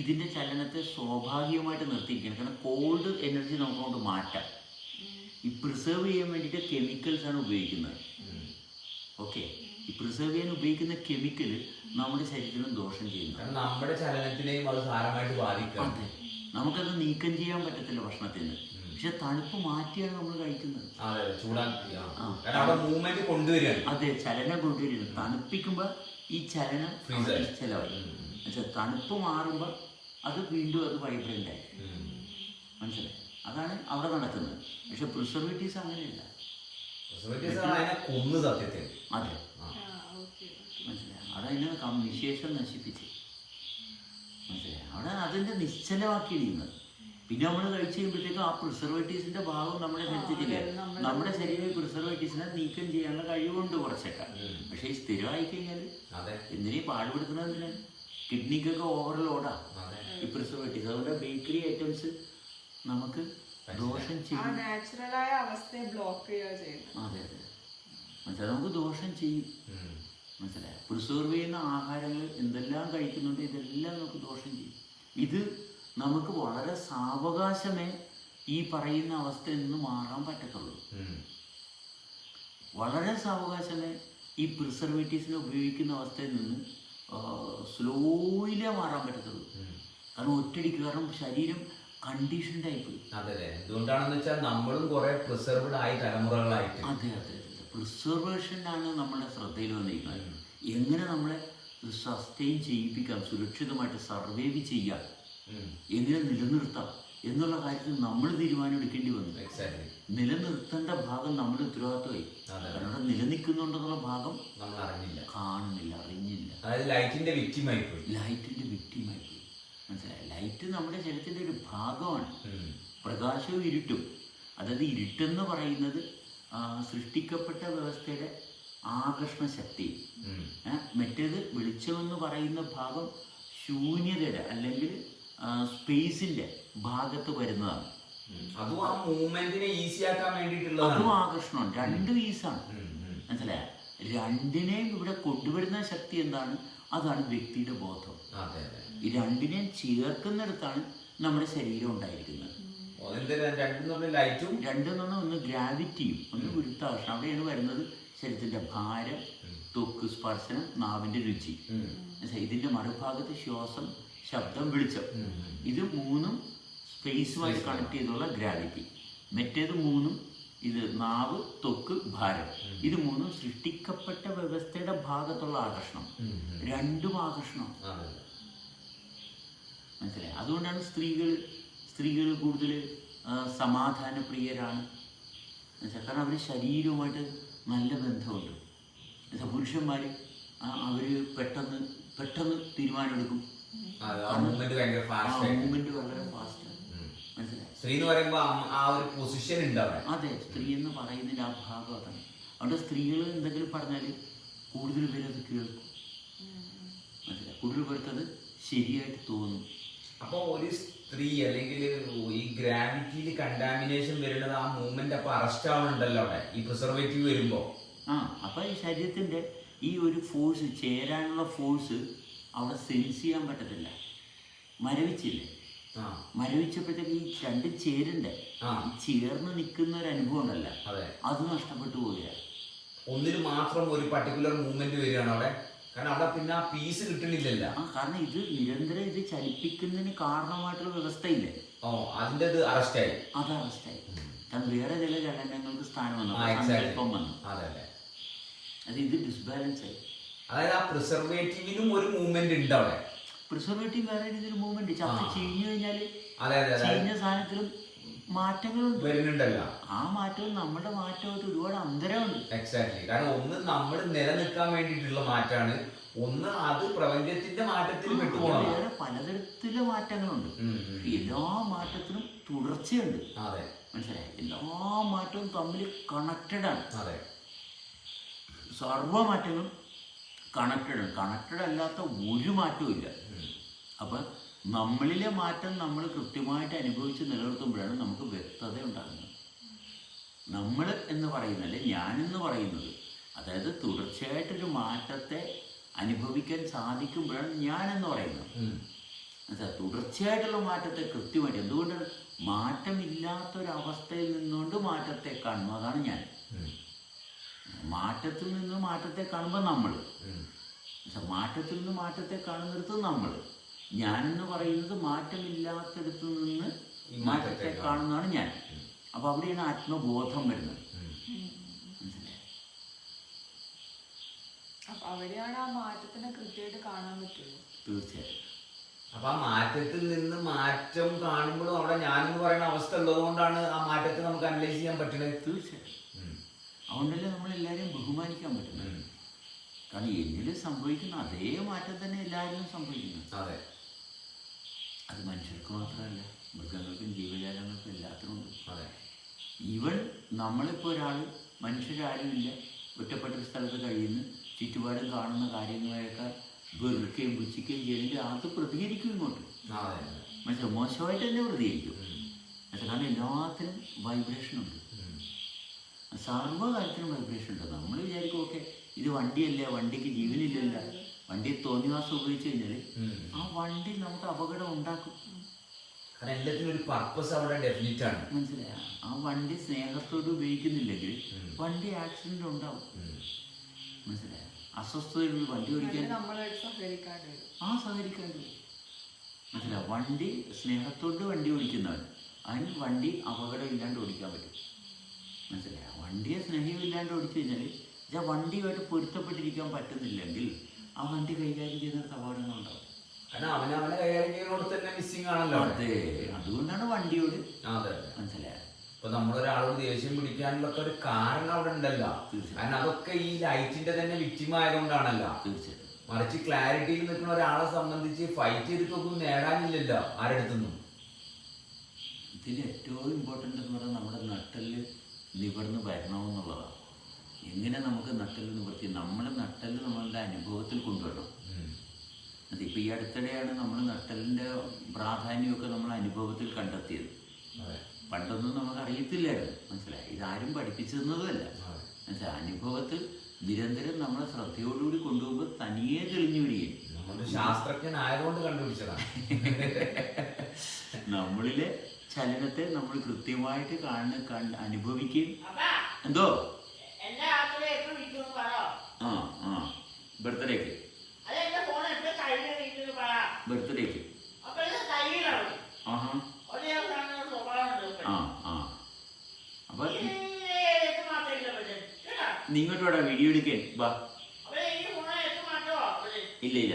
ഇതിൻ്റെ ചലനത്തെ സ്വാഭാവികമായിട്ട് നിർത്തിയിരിക്കുകയാണ്. കാരണം കോൾഡ് എനർജി നമുക്കൊണ്ട് മാറ്റാം. ഈ പ്രിസർവ് ചെയ്യാൻ വേണ്ടിയിട്ട് കെമിക്കൽസാണ് ഉപയോഗിക്കുന്നത്. ഓക്കെ, ഈ പ്രിസർവ് ചെയ്യാൻ ഉപയോഗിക്കുന്ന കെമിക്കൽ നമ്മുടെ ശരീരത്തിനും ദോഷം ചെയ്യുന്നു. നമ്മുടെ ചലനത്തിനെയും അത് സാരമായിട്ട് ബാധിക്കും. അതെ, നമുക്കത് നീക്കം ചെയ്യാൻ പറ്റത്തില്ല ഭക്ഷണത്തിൽ നിന്ന്. പക്ഷെ തണുപ്പ് മാറ്റിയാണ് നമ്മൾ കഴിക്കുന്നത്. അതെ, ചലനം കൊണ്ടുവരിക. തണുപ്പിക്കുമ്പോൾ ഈ ചലനം ചിലവായി. പക്ഷെ തണുപ്പ് മാറുമ്പോൾ അത് വീണ്ടും അത് വൈബ്രൻ്റ് ആയി. മനസ്സിലായി? അതാണ് അവിടെ നടക്കുന്നത്. പക്ഷെ പ്രിസർവേറ്റീവ്സ് അങ്ങനെയല്ല. അതെ, മനസ്സിലായി? അവിടെ അതിനെ നിശേഷം നശിപ്പിച്ച്, മനസ്സിലായി? അവിടെ അതിൻ്റെ നിശ്ചലമാക്കിയിരിക്കുന്നത്. പിന്നെ നമ്മൾ കഴിച്ച് കഴിയുമ്പോഴത്തേക്കും ആ പ്രിസർവേറ്റീവ്സിന്റെ ഭാഗം നമ്മുടെ ശരീരത്തിലില്ല. നമ്മുടെ ശരീരം പ്രിസർവേറ്റീവ്സിനെ നീക്കം ചെയ്യാനുള്ള കഴിവുണ്ട് കുറച്ചൊക്കെ. പക്ഷെ ഈ സ്ഥിരമായി കഴിഞ്ഞാൽ എന്തിനേയും പാടുപെടുത്തുന്നതിന് കിഡ്നിക്കൊക്കെ ഓവർലോഡാ ഈ പ്രിസർവേറ്റീവ്സ്. അതുകൊണ്ട് ബേക്കറി ഐറ്റംസ് നമുക്ക് ദോഷം ചെയ്യും. അതെ അതെ, മനസ്സിലായി? നമുക്ക് ദോഷം ചെയ്യും. മനസ്സിലായി? പ്രിസർവ് ചെയ്യുന്ന ആഹാരങ്ങൾ എന്തെല്ലാം കഴിക്കുന്നുണ്ട് ഇതെല്ലാം നമുക്ക് ദോഷം ചെയ്യും. ഇത് നമുക്ക് വളരെ സാവകാശമേ ഈ പറയുന്ന അവസ്ഥയിൽ നിന്ന് മാറാൻ പറ്റത്തുള്ളൂ. വളരെ സാവകാശമേ ഈ പ്രിസർവേറ്റീവ്സിനെ ഉപയോഗിക്കുന്ന അവസ്ഥയിൽ നിന്ന് സ്ലോയിലേ മാറാൻ പറ്റത്തുള്ളൂ. കാരണം ഒറ്റയടിക്ക്, കാരണം ശരീരം കണ്ടീഷൻഡ് ആയിപ്പോയി. അതെ, എന്തുകൊണ്ടാണെന്ന് വെച്ചാൽ നമ്മളും കുറെ പ്രിസർവ്ഡ് ആയി തലമുറകളായിട്ട്. അതെ അതെ അതെ, പ്രിസർവേഷനാണ് നമ്മുടെ ശ്രദ്ധയിൽ വന്നിരിക്കുന്നത്. എങ്ങനെ നമ്മളെ സസ്റ്റെയിൻ ചെയ്യിപ്പിക്കാം, സുരക്ഷിതമായിട്ട് സർവൈവ് ചെയ്യാം, എങ്ങനെ നിലനിർത്താം എന്നുള്ള കാര്യത്തിൽ നമ്മൾ തീരുമാനം എടുക്കേണ്ടി വന്നു. നിലനിർത്തേണ്ട ഭാഗം നമ്മുടെ ഉത്തരവാദിത്വമായി. കാരണം നിലനിൽക്കുന്നുണ്ടെന്നുള്ള ഭാഗം നമ്മൾ കാണുന്നില്ല, അറിഞ്ഞില്ല. ലൈറ്റിന്റെ വിക്ടിമായി പോയി. മനസ്സിലായി? ലൈറ്റ് നമ്മുടെ ശരീരത്തിന്റെ ഒരു ഭാഗമാണ്. പ്രകാശവും ഇരുട്ടും അതായത് ഇരുട്ടെന്ന് പറയുന്നത് സൃഷ്ടിക്കപ്പെട്ട വ്യവസ്ഥയുടെ ആകർഷണ ശക്തി. മറ്റേത് വെളിച്ചമെന്ന് പറയുന്ന ഭാഗം ശൂന്യതയുടെ അല്ലെങ്കിൽ സ്പേസിന്റെ ഭാഗത്ത് വരുന്നതാണ്. അതും ആ മൂവ്മെന്റിനെ ഈസി ആക്കാൻ വേണ്ടിയിട്ടുള്ളതാണ്. അതും ആകർഷണമാണ്. രണ്ടും ഈസാണ്. മനസ്സിലായ? രണ്ടിനെയും ഇവിടെ കൊണ്ടുവരുന്ന ശക്തി എന്താണ്? അതാണ് വ്യക്തിയുടെ ബോധം. ഈ രണ്ടിനെയും ചേർക്കുന്നിടത്താണ് നമ്മുടെ ശരീരം ഉണ്ടായിരിക്കുന്നത്. രണ്ടെന്ന് പറഞ്ഞാൽ ഒന്ന് ഗ്രാവിറ്റിയും ഒന്ന് ഗുരുത്വാകർഷണം. അവിടെയാണ് വരുന്നത് ശരീരത്തിന്റെ ഭാരം, ത്വക്ക് സ്പർശനം, നാവിന്റെ രുചി. ഇതിന്റെ മറുഭാഗത്ത് ശ്വാസം, ശബ്ദം, വെളിച്ചം. ഇത് മൂന്നും സ്പേസുമായിട്ട് കണക്ട് ചെയ്തുള്ള ഗ്രാവിറ്റി. മറ്റേത് മൂന്നും ഇത് നാവ്, ത്വക്ക്, ഭാരം. ഇത് മൂന്നും സൃഷ്ടിക്കപ്പെട്ട വ്യവസ്ഥയുടെ ഭാഗത്തുള്ള ആകർഷണം. രണ്ടും ആകർഷണം. മനസ്സിലായി? അതുകൊണ്ടാണ് സ്ത്രീകൾ കൂടുതൽ സമാധാനപ്രിയരാണ്. കാരണം അവർ ശരീരവുമായിട്ട് നല്ല ബന്ധമുണ്ട്. പുരുഷന്മാർ അവർ പെട്ടെന്ന് തീരുമാനമെടുക്കും. മൂവ്മെന്റ് വളരെ ഫാസ്റ്റ്. മനസ്സിലായി? സ്ത്രീ എന്ന് പറയുമ്പോ ആ ഒരു പൊസിഷൻ ഉണ്ടാവും. അതെ, സ്ത്രീ എന്ന് പറയുന്നതിന്റെ ആ ഭാഗം അതാണ്. അവിടെ സ്ത്രീകൾ എന്തെങ്കിലും പറഞ്ഞാൽ കൂടുതൽ പേര് അത് കേൾക്കും. മനസ്സിലായി? കൂടുതൽ പേർക്ക് അത് ശരിയായിട്ട് തോന്നും. അപ്പൊ ഒരു സ്ത്രീ അല്ലെങ്കിൽ ഈ ഗ്രാവിറ്റിയിൽ കണ്ടാമിനേഷൻ വരുന്നത് ആ മൂവ്മെന്റ് അപ്പൊ അറസ്റ്റ് ആവുന്നുണ്ടല്ലോ അവിടെ ഈ പ്രിസർവേറ്റീവ് വരുമ്പോ. അപ്പൊ ഈ ശരീരത്തിന്റെ ഈ ഒരു ഫോഴ്സ്, ചേരാനുള്ള ഫോഴ്സ് അവിടെ സെൻസ് ചെയ്യാൻ പറ്റത്തില്ല. മരവിച്ചില്ലേ? മരവിച്ചപ്പോഴത്തേക്ക് ഈ രണ്ടും ചേരണ്ടേ, ചേർന്ന് നിൽക്കുന്ന ഒരു അനുഭവം ഉണ്ടല്ല, അത് നഷ്ടപ്പെട്ടു പോവുകയാണ്. ഒന്നിന് മാത്രം ഒരു പർട്ടിക്കുലർ മൂവ്മെന്റ് വരികയാണ് അവിടെ. കാരണം അവിടെ പിന്നെ ആ പീസ് കിട്ടണില്ലല്ലോ. കാരണം ഇത് നിരന്തരം ഇത് ചലിപ്പിക്കുന്നതിന് കാരണമായിട്ടുള്ള വ്യവസ്ഥയില്ലേ, അതിന്റെ അറസ്റ്റായി. അത് അറസ്റ്റായി. കാരണം വേറെ ചില ചലനങ്ങൾക്ക് സ്ഥാനം വന്നു, സങ്കല്പം വന്നു. അത് ഇത് ഡിസ്ബാലൻസ് ആയി. അതായത് ആ പ്രിസർവേറ്റീവിനും ഒരു മൂവ്മെന്റ് ഉണ്ട് അവിടെ. പ്രിസർവേറ്റീവ് വേറെ രീതിയിൽ മൂവ്മെന്റ്. ചത്ത് ചീഞ്ഞു കഴിഞ്ഞാല് ചീഞ്ഞ സാധനത്തിലും മാറ്റങ്ങളുണ്ട് വരുന്നുണ്ടല്ലോ. ആ മാറ്റവും നമ്മുടെ മാറ്റമായിട്ട് ഒരുപാട് അന്തരമുണ്ട്. എക്സാക്ട്ലി. കാരണം ഒന്ന് നമ്മൾ നിലനിൽക്കാൻ വേണ്ടിയിട്ടുള്ള മാറ്റാണ്, ഒന്ന് അത് പ്രപഞ്ചത്തിന്റെ മാറ്റത്തിൽ പെട്ടുപോകണം. വേറെ പലതരത്തിലുള്ള മാറ്റങ്ങളുണ്ട്. എല്ലാ മാറ്റത്തിനും തുടർച്ചയുണ്ട്. മനസ്സിലായി? എല്ലാ മാറ്റവും തമ്മിൽ കണക്റ്റഡ് ആണ്. സർവ മാറ്റങ്ങളും കണക്റ്റഡ്. കണക്റ്റഡ് അല്ലാത്ത ഒരു മാറ്റവും ഇല്ല. അപ്പം നമ്മളിലെ മാറ്റം നമ്മൾ കൃത്യമായിട്ട് അനുഭവിച്ച് നിലനിർത്തുമ്പോഴാണ് നമുക്ക് വ്യക്തത ഉണ്ടാകുന്നത്. നമ്മൾ എന്ന് പറയുന്നത്, ഞാനെന്ന് പറയുന്നത്, അതായത് തുടർച്ചയായിട്ടൊരു മാറ്റത്തെ അനുഭവിക്കാൻ സാധിക്കുമ്പോഴാണ് ഞാനെന്ന് പറയുന്നത്. തുടർച്ചയായിട്ടുള്ള മാറ്റത്തെ കൃത്യമായിട്ട്, എന്തുകൊണ്ടാണ് മാറ്റമില്ലാത്തൊരവസ്ഥയിൽ നിന്നുകൊണ്ട് മാറ്റത്തെ കാണുന്നു, അതാണ് ഞാൻ. മാറ്റത്തിൽ നിന്ന് മാറ്റത്തെ കാണുമ്പോൾ നമ്മൾ, മാറ്റത്തിൽ നിന്ന് മാറ്റത്തെ കാണുന്നിടത്ത് നമ്മൾ. ഞാനെന്ന് പറയുന്നത് മാറ്റമില്ലാത്തടത്ത് നിന്ന് മാറ്റത്തെ കാണുന്നതാണ് ഞാൻ. അപ്പൊ അവിടെയാണ് ആത്മബോധം വരുന്നത്. അവിടെയാണ് ആ മാറ്റത്തിനെ കൃത്യമായിട്ട് കാണാൻ പറ്റുള്ളൂ. തീർച്ചയായും. അപ്പൊ ആ മാറ്റത്തിൽ നിന്ന് മാറ്റം കാണുമ്പോഴും അവിടെ ഞാനെന്ന് പറയുന്ന അവസ്ഥ ഉള്ളതുകൊണ്ടാണ് ആ മാറ്റത്തെ നമുക്ക് അനലൈസ് ചെയ്യാൻ പറ്റുന്നത്. തീർച്ചയായും. അതുകൊണ്ടല്ലേ നമ്മളെല്ലാവരെയും ബഹുമാനിക്കാൻ പറ്റുന്നത്. കാരണം എന്നിൽ സംഭവിക്കുന്ന അതേ മാറ്റം തന്നെ എല്ലാവരിലും സംഭവിക്കുന്നു. അത് മനുഷ്യർക്ക് മാത്രമല്ല, മൃഗങ്ങൾക്കും ജീവജാലങ്ങൾക്കും എല്ലാത്തിനും ഉണ്ട്. ഈവൻ നമ്മളിപ്പോൾ ഒരാൾ, മനുഷ്യരാരുമില്ല, ഒറ്റപ്പെട്ടൊരു സ്ഥലത്ത് കഴിയുന്നു, ചുറ്റുപാടും കാണുന്ന കാര്യങ്ങളെയൊക്കെ വെറുക്കുകയും പുച്ഛിക്കുകയും ചെയ്യണമെങ്കിൽ അത് പ്രതികരിക്കും ഇങ്ങോട്ട്. മനസ്സിലാവും? മോശമായിട്ട് തന്നെ പ്രതികരിക്കും. കാരണം എല്ലാത്തിനും വൈബ്രേഷൻ ഉണ്ട്. സർവ്വകാര്യത്തിനും വൈബ്രേഷൻ ഉണ്ട്. നമ്മൾ വിചാരിക്കും ഓക്കെ ഇത് വണ്ടിയല്ലേ, വണ്ടിക്ക് ജീവനില്ലല്ല, വണ്ടി തോന്നിവാസം ഉപയോഗിച്ച് കഴിഞ്ഞാൽ ആ വണ്ടി നമുക്ക് അപകടം ഉണ്ടാക്കും. കാരണം എല്ലാത്തിനും ഒരു പർപ്പസ് അവിടെ ഡെഫിനിറ്റ് ആണ്. മനസ്സിലായ? ആ വണ്ടി സ്നേഹത്തോട് ഉപയോഗിക്കുന്നില്ലെങ്കിൽ വണ്ടി ആക്സിഡന്റ് ഉണ്ടാവും. മനസ്സിലായ? അസ്വസ്ഥതയുള്ള വണ്ടി ഓടിക്കാൻ സഹകരിക്കാണ്ട്. മനസ്സിലായ? വണ്ടി സ്നേഹത്തോട് വണ്ടി ഓടിക്കുന്നവൻ, അതിന് വണ്ടി അപകടം ഇല്ലാണ്ട് ഓടിക്കാൻ പറ്റും. മനസ്സിലായ? വണ്ടിയെ സ്നേഹമില്ലാണ്ട് ഓടിച്ചു കഴിഞ്ഞാൽ വണ്ടിയുമായിട്ട് പൊരുത്തപ്പെട്ടിരിക്കാൻ പറ്റുന്നില്ലെങ്കിൽ ആ വണ്ടി കൈകാര്യം ചെയ്യുന്ന അപകടങ്ങളുണ്ടാവും. അവനെ കൈകാര്യം ചെയ്യുന്നതോട് തന്നെ മിസ്സിംഗ് ആണല്ലോ. അതെ, അതുകൊണ്ടാണ് വണ്ടിയോട്. മനസ്സിലായ? ഇപ്പൊ നമ്മളൊരാളോട് ദേഷ്യം പിടിക്കാനുള്ള ഒരു കാരണം അവിടെ ഉണ്ടല്ലോ. കാരണം അതൊക്കെ ഈ ലൈറ്റിന്റെ തന്നെ വിക്ടിം ആയതുകൊണ്ടാണല്ലോ. തീർച്ചയായിട്ടും. മറിച്ച് ക്ലാരിറ്റിയിൽ നിൽക്കുന്ന ഒരാളെ സംബന്ധിച്ച് ഫൈറ്റ് ചെയ്തിട്ടൊന്നും നേടാനില്ലല്ലോ ആരടുത്തൊന്നും. ഇതിൽ ഏറ്റവും ഇമ്പോർട്ടൻ്റ് എന്ന് പറഞ്ഞാൽ നമ്മുടെ നട്ടെല്ല് നിവർന്ന് വരണമെന്നുള്ളതാണ്. എങ്ങനെ നമുക്ക് നട്ടെല്ല് നിവർത്തി നമ്മുടെ നട്ടെല്ല് നമ്മളുടെ അനുഭവത്തിൽ കൊണ്ടുവരണം. അതിപ്പോൾ ഈ അടുത്തിടെയാണ് നമ്മൾ നട്ടെല്ലിൻ്റെ പ്രാധാന്യമൊക്കെ നമ്മൾ അനുഭവത്തിൽ കണ്ടെത്തിയത്. പണ്ടൊന്നും നമുക്ക് അറിയത്തില്ലായിരുന്നു, മനസ്സിലായി. ഇതാരും പഠിപ്പിച്ചു തന്നതുമല്ല, മനസ്സിലായി. അനുഭവത്തിൽ നിരന്തരം നമ്മളെ ശ്രദ്ധയോടുകൂടി കൊണ്ടുപോകുമ്പോൾ തനിയെ തെളിഞ്ഞു വരികയും ശാസ്ത്രജ്ഞനായതുകൊണ്ട് കണ്ടുപിടിച്ചതാണ്. നമ്മളിലെ ചലനത്തെ നമ്മൾ കൃത്യമായിട്ട് അനുഭവിക്കുകയും എന്തോ ബർത്ത്ഡേക്ക് ബർത്ത്ഡേക്ക് ആഹാ അപ്പൊ നിങ്ങോട്ട് വേടാ വീഡിയോ എടുക്കേ വാ. ഇല്ല ഇല്ല.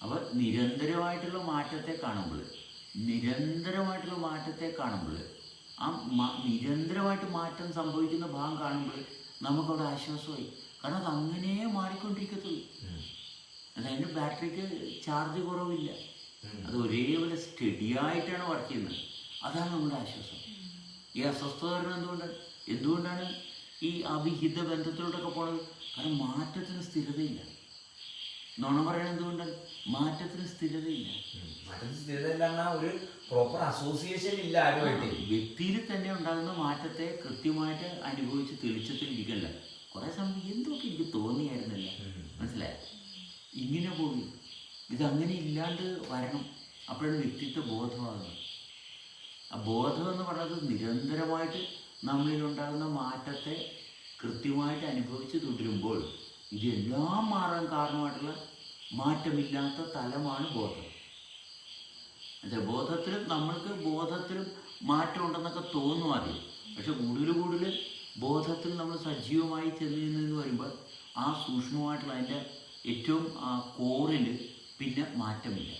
അപ്പൊ നിരന്തരമായിട്ടുള്ള മാറ്റത്തെ കാണുമ്പോൾ ആ നിരന്തരമായിട്ട് മാറ്റം സംഭവിക്കുന്ന ഭാഗം കാണുമ്പോൾ നമുക്കവിടെ ആശ്വാസമായി. കാരണം അത് അങ്ങനെ മാറിക്കൊണ്ടിരിക്കത്തുള്ളൂ. അതിൻ്റെ ബാറ്ററിക്ക് ചാർജ് കുറവില്ല, അത് ഒരേപോലെ സ്റ്റഡി ആയിട്ടാണ് വർക്ക് ചെയ്യുന്നത്. അതാണ് നമ്മുടെ ആശ്വാസം. ഈ അസ്വസ്ഥത എന്തുകൊണ്ടാണ് ഈ അവിഹിത ബന്ധത്തിലോട്ടൊക്കെ പോണത്? കാരണം മാറ്റത്തിന് സ്ഥിരതയില്ല. നുണ പറയണത് എന്തുകൊണ്ടാണ്? മാറ്റത്തിന് സ്ഥിരതയില്ല. ഒരു പ്രോപ്പർ അസോസിയേഷൻ ഇല്ല ആരുമായിട്ട്. വ്യക്തിയിൽ തന്നെ ഉണ്ടാകുന്ന മാറ്റത്തെ കൃത്യമായിട്ട് അനുഭവിച്ച് തെളിച്ചത്തിൽ ഇരിക്കല്ല. കുറെ സമയം എന്തൊക്കെ എനിക്ക് തോന്നിയായിരുന്നില്ല, മനസ്സിലായ? ഇങ്ങനെ പോയി ഇതങ്ങനെ ഇല്ലാണ്ട് വരണം. അപ്പോഴാണ് വ്യക്തിത്വ ബോധമാകുന്നത്. ആ ബോധം എന്ന് പറയുന്നത് നിരന്തരമായിട്ട് നമ്മളിലുണ്ടാകുന്ന മാറ്റത്തെ കൃത്യമായിട്ട് അനുഭവിച്ച് തുടരുമ്പോൾ ഇതെല്ലാം മാറാൻ കാരണമായിട്ടുള്ള മാറ്റമില്ലാത്ത തലമാണ് ബോധം. ബോധത്തിലും മാറ്റം ഉണ്ടെന്നൊക്കെ തോന്നും ആദ്യം. പക്ഷെ കൂടുതൽ ബോധത്തിൽ നമ്മൾ സജീവമായി ചെന്ന് വരുമ്പോൾ ആ സൂക്ഷ്മമായിട്ടുള്ള അതിൻ്റെ ഏറ്റവും കോറിൽ പിന്നെ മാറ്റമില്ല.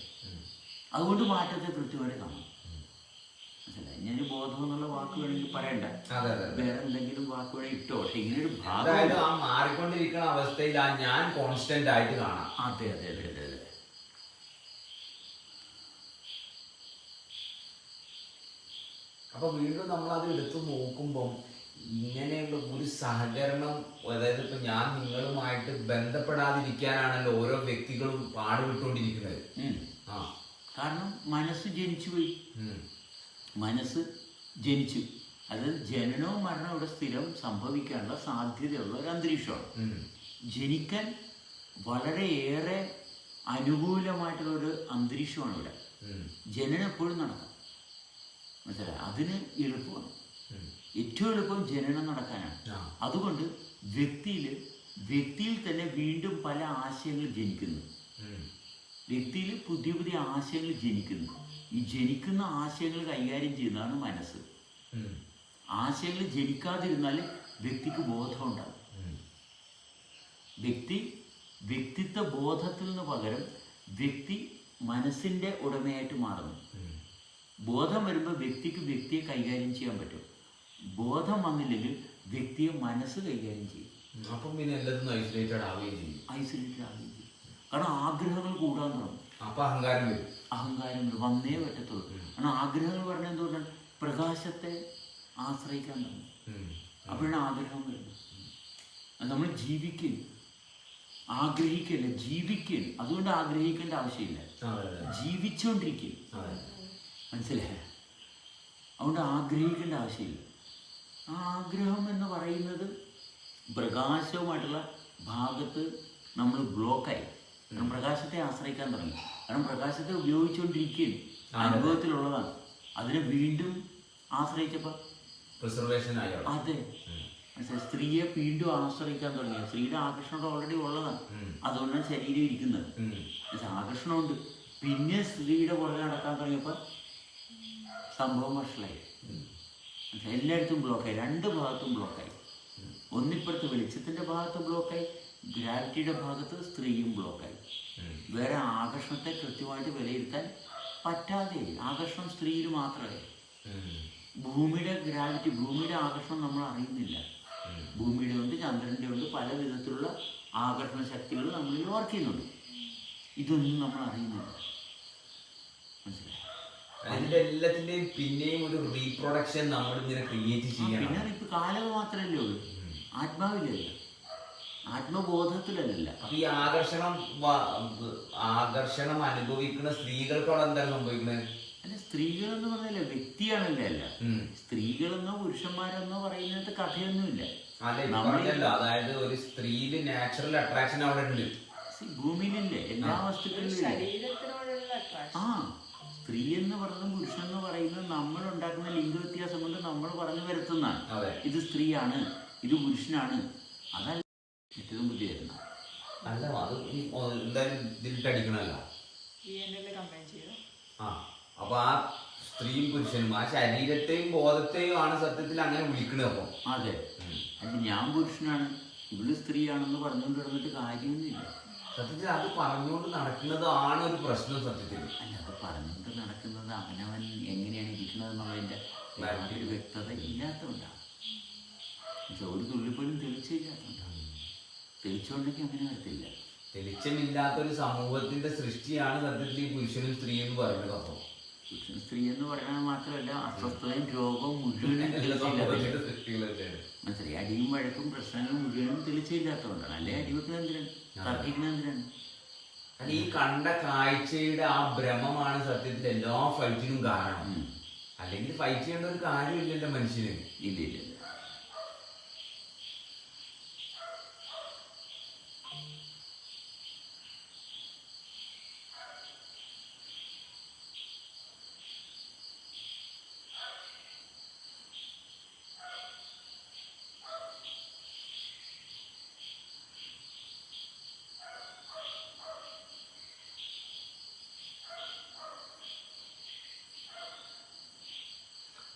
അതുകൊണ്ട് മാറ്റത്തെ കൃത്യമായിട്ട് കാണാം, മനസ്സിലായി? ഞാൻ ബോധം എന്നുള്ള വാക്ക് വേണമെങ്കിൽ പറയണ്ട, വേറെ എന്തെങ്കിലും വാക്ക് വേണമെങ്കിൽ ഇട്ടോ. പക്ഷെ ഇങ്ങനെ ഒരു ഭാഗം മാറിക്കൊണ്ടിരിക്കുന്ന അവസ്ഥയിൽ ഞാൻ കോൺസ്റ്റന്റ് ആയിട്ട് കാണാം. അതെ. അപ്പൊ വീണ്ടും നമ്മളത് എടുത്തു നോക്കുമ്പം ഇങ്ങനെയുള്ള ഒരു സഹകരണം, അതായത് ഇപ്പൊ ഞാൻ നിങ്ങളുമായിട്ട് ബന്ധപ്പെടാതിരിക്കാനാണല്ലോ ഓരോ വ്യക്തികളും പാടുവിട്ടുകൊണ്ടിരിക്കുന്നത്. കാരണം മനസ്സ് ജനിച്ചു. അതായത് ജനനവും മരണവും ഇവിടെ സ്ഥിരം സംഭവിക്കാനുള്ള സാധ്യതയുള്ള ഒരു അന്തരീക്ഷമാണ്. ജനിക്കാൻ വളരെയേറെ അനുകൂലമായിട്ടുള്ള ഒരു അന്തരീക്ഷമാണ് ഇവിടെ. ജനനം എപ്പോഴും നടക്കാം, മനസ്സിലായി? അതിന് എളുപ്പമാണ്. ഏറ്റവും എളുപ്പം ജനനം നടക്കാനാണ്. അതുകൊണ്ട് വ്യക്തിയിൽ തന്നെ വീണ്ടും പല ആശയങ്ങൾ ജനിക്കുന്നു. വ്യക്തിയിൽ പുതിയ ആശയങ്ങൾ ജനിക്കുന്നു. ഈ ജനിക്കുന്ന ആശയങ്ങൾ കൈകാര്യം ചെയ്യുന്നതാണ് മനസ്സ്. ആശയങ്ങൾ ജനിക്കാതിരുന്നാൽ വ്യക്തിക്ക് ബോധം ഉണ്ടാകും. വ്യക്തിത്വ ബോധത്തിൽ നിന്ന് പകരം വ്യക്തി മനസ്സിൻ്റെ ഉടമയായിട്ട് മാറുന്നു. ബോധം വരുമ്പോൾ വ്യക്തിയെ കൈകാര്യം ചെയ്യാൻ പറ്റും. ബോധം വന്നില്ലെങ്കിൽ വ്യക്തിയെ മനസ്സ് കൈകാര്യം ചെയ്യും. അപ്പം പിന്നെ എല്ലാത്തിനും ഐസൊലേറ്റഡ് ആവുകയും ചെയ്യും. കാരണം ആഗ്രഹങ്ങൾ കൂടാൻ തുടങ്ങും. അപ്പൊ അഹങ്കാരം വന്നേ പറ്റത്തുള്ളൂ. കാരണം ആഗ്രഹങ്ങൾ പറഞ്ഞാൽ എന്തുകൊണ്ടാണ്? പ്രകാശത്തെ ആശ്രയിക്കാൻ തുടങ്ങും. അപ്പോഴാണ് ആഗ്രഹം വരുന്നത്. നമ്മൾ ആഗ്രഹിക്കല്ല, ജീവിക്കുകയാണ്. അതുകൊണ്ട് ആഗ്രഹിക്കേണ്ട ആവശ്യമില്ല, ജീവിച്ചുകൊണ്ടിരിക്കുക, മനസ്സിലായ? അതുകൊണ്ട് ആഗ്രഹിക്കേണ്ട ആവശ്യമില്ല. ആ ആഗ്രഹം എന്ന് പറയുന്നത് പ്രകാശവുമായിട്ടുള്ള ഭാഗത്ത് നമ്മൾ ബ്ലോക്കായി. കാരണം പ്രകാശത്തെ ആശ്രയിക്കാൻ തുടങ്ങി. കാരണം പ്രകാശത്തെ ഉപയോഗിച്ചുകൊണ്ടിരിക്കുകയും അനുഭവത്തിലുള്ളതാണ്. അതിനെ വീണ്ടും ആശ്രയിച്ചപ്പോൾ അതെ, സ്ത്രീയെ വീണ്ടും ആശ്രയിക്കാൻ തുടങ്ങി. സ്ത്രീയുടെ ആകർഷണം ഓൾറെഡി ഉള്ളതാണ്. അതുകൊണ്ടാണ് ശരീരം ഇരിക്കുന്നത്. ആകർഷണമുണ്ട്. പിന്നെ സ്ത്രീയുടെ പുറകെ നടക്കാൻ തുടങ്ങിയപ്പോൾ സംഭവം വഷളായി. എല്ലായിടത്തും ബ്ലോക്കായി, രണ്ട് ഭാഗത്തും ബ്ലോക്കായി. ഒന്നിപ്പുറത്ത് വെളിച്ചത്തിൻ്റെ ഭാഗത്ത് ബ്ലോക്കായി, ഗ്രാവിറ്റിയുടെ ഭാഗത്ത് സ്ത്രീയും ബ്ലോക്കായി. വേറെ ആകർഷണത്തെ കൃത്യമായിട്ട് വിലയിരുത്താൻ പറ്റാതെ ആകർഷണം സ്ത്രീയിൽ മാത്രമേ. ഭൂമിയുടെ ഗ്രാവിറ്റി, ഭൂമിയുടെ ആകർഷണം നമ്മൾ അറിയുന്നില്ല. ഭൂമിയുടെ ഉണ്ട്, ചന്ദ്രൻ്റെ ഉണ്ട്, പല വിധത്തിലുള്ള ആകർഷണ ശക്തികൾ നമ്മളിൽ വർക്ക് ചെയ്യുന്നുണ്ട്. ഇതൊന്നും നമ്മൾ അറിയുന്നില്ല, മനസ്സിലായി? അതിന്റെ എല്ലാത്തിന്റെയും പിന്നെയും ഒരു റീപ്രൊഡക്ഷൻ നമ്മൾ ഇങ്ങനെ ക്രിയേറ്റ് ചെയ്യണം. പിന്നെ ഇപ്പൊ കാലം മാത്രല്ലേ ഉള്ളൂ, ആത്മാവിലല്ല, ആത്മബോധത്തിലല്ല. അപ്പൊ ഈ ആകർഷണം അനുഭവിക്കുന്ന സ്ത്രീകൾക്കവിടെ എന്താണ് സംഭവിക്കുന്നത്? അല്ല, സ്ത്രീകളെന്ന് പറഞ്ഞല്ലേ വ്യക്തിയാണല്ലേ, അല്ല സ്ത്രീകളെന്നോ പുരുഷന്മാരെന്നോ പറയുന്നത് കഥയൊന്നുമില്ല. നമ്മളല്ല, അതായത് ഒരു സ്ത്രീയില് നാച്ചുറൽ അട്രാക്ഷൻ അവിടെ ഉണ്ട്, ഭൂമിയിലില്ലേ, എല്ലാ വസ്തുക്കളിലും. ശരീരത്തിനോടുള്ള attraction. ആ, സ്ത്രീ എന്ന് പറയുന്നതും പുരുഷൻ എന്ന് പറയുന്നത് നമ്മൾ ഉണ്ടാക്കുന്ന ലിംഗ വ്യത്യാസം കൊണ്ട് നമ്മൾ പറഞ്ഞു വരുത്തുന്നതാണ്. ഇത് സ്ത്രീയാണ്, ഇത് പുരുഷനാണ്, അതല്ല ഏറ്റവും ബുദ്ധി വരുന്ന. അല്ല, അത് എന്തായാലും ഇതിലിട്ടടിക്കണല്ലോ. കമ്പൈൻ ചെയ്തു. അപ്പൊ ആ സ്ത്രീയും പുരുഷനും ആ ശരീരത്തെയും ബോധത്തെയും ആണ് സത്യത്തിൽ അങ്ങനെ വിളിക്കണത്. അപ്പൊ അതെ, അല്ല ഞാൻ പുരുഷനാണ് ഇവള് സ്ത്രീയാണെന്ന് പറഞ്ഞുകൊണ്ട് കിടന്നിട്ട് കാര്യമൊന്നുമില്ല. സത്യത്തിൽ അത് പറഞ്ഞുകൊണ്ട് നടക്കുന്നതാണ് ഒരു പ്രശ്നം സത്യത്തിൽ. അല്ല, അത് പറഞ്ഞുകൊണ്ട് നടക്കുന്നത് അവനവൻ എങ്ങനെയാണ് ഇരിക്കുന്നത് എന്നുള്ളതിന്റെ ഒരു വ്യക്തത ഇല്ലാത്തതുകൊണ്ടാണ്. ഒരു തുള്ളിപ്പോലും തെളിച്ചില്ലാത്തതുകൊണ്ടാണ്. തെളിച്ചുകൊണ്ടെങ്കിൽ അങ്ങനെ വരത്തില്ല. തെളിച്ചമില്ലാത്തൊരു സമൂഹത്തിന്റെ സൃഷ്ടിയാണ് സത്യത്തിൽ ഈ പുരുഷനും സ്ത്രീ എന്ന് പറയുന്നത്. അപ്പൊ പുരുഷൻ സ്ത്രീ എന്ന് പറയുന്നത് മാത്രമല്ല, അസ്വസ്ഥതയും രോഗവും മുഴുവനും മനസ്സിലായി. അടിയും വഴക്കും പ്രശ്നങ്ങളും മുഴുവനും തെളിച്ചില്ലാത്തതുകൊണ്ടാണ്. അല്ലെ അടിവെക്കുന്ന എന്തിനാണ്, തർക്കിക്കുന്ന എന്തിനാണ്? ഈ കണ്ട കാഴ്ചയുടെ ആ ഭ്രമമാണ് സത്യത്തിൽ എല്ലാ ഫൈറ്റിനും കാരണം. അല്ലെങ്കിൽ ഫൈറ്റ് ചെയ്യേണ്ട ഒരു കാര്യമില്ലല്ലോ മനുഷ്യന്. ഇല്ല ഇല്ല.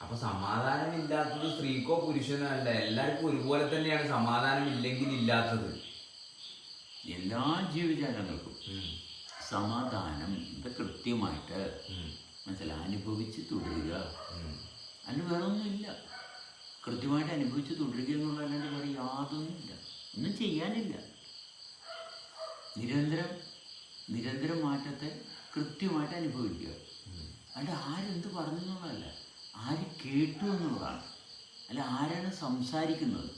അപ്പൊ സമാധാനമില്ലാത്തത് സ്ത്രീക്കോ പുരുഷനോ അല്ല, എല്ലാവർക്കും ഒരുപോലെ തന്നെയാണ് സമാധാനം ഇല്ലെങ്കിൽ ഇല്ലാത്തത്. എല്ലാ ജീവജാലങ്ങൾക്കും സമാധാനം ഇത് കൃത്യമായിട്ട് മനസ്സിലായി അനുഭവിച്ച് തുടരുക, അതിന് വേറൊന്നുമില്ല. കൃത്യമായിട്ട് അനുഭവിച്ച് തുടരുക എന്നുള്ളതല്ലാണ്ട് വേറെ യാതൊന്നുമില്ല, ഒന്നും ചെയ്യാനില്ല. നിരന്തരം മാറ്റത്തെ കൃത്യമായിട്ട് അനുഭവിക്കുക. അല്ല ആരെന്ത് പറഞ്ഞു എന്നുള്ളതല്ല, ആര് കേട്ടു എന്നുള്ളതാണ്. അല്ല ആരാണ് സംസാരിക്കുന്നത്,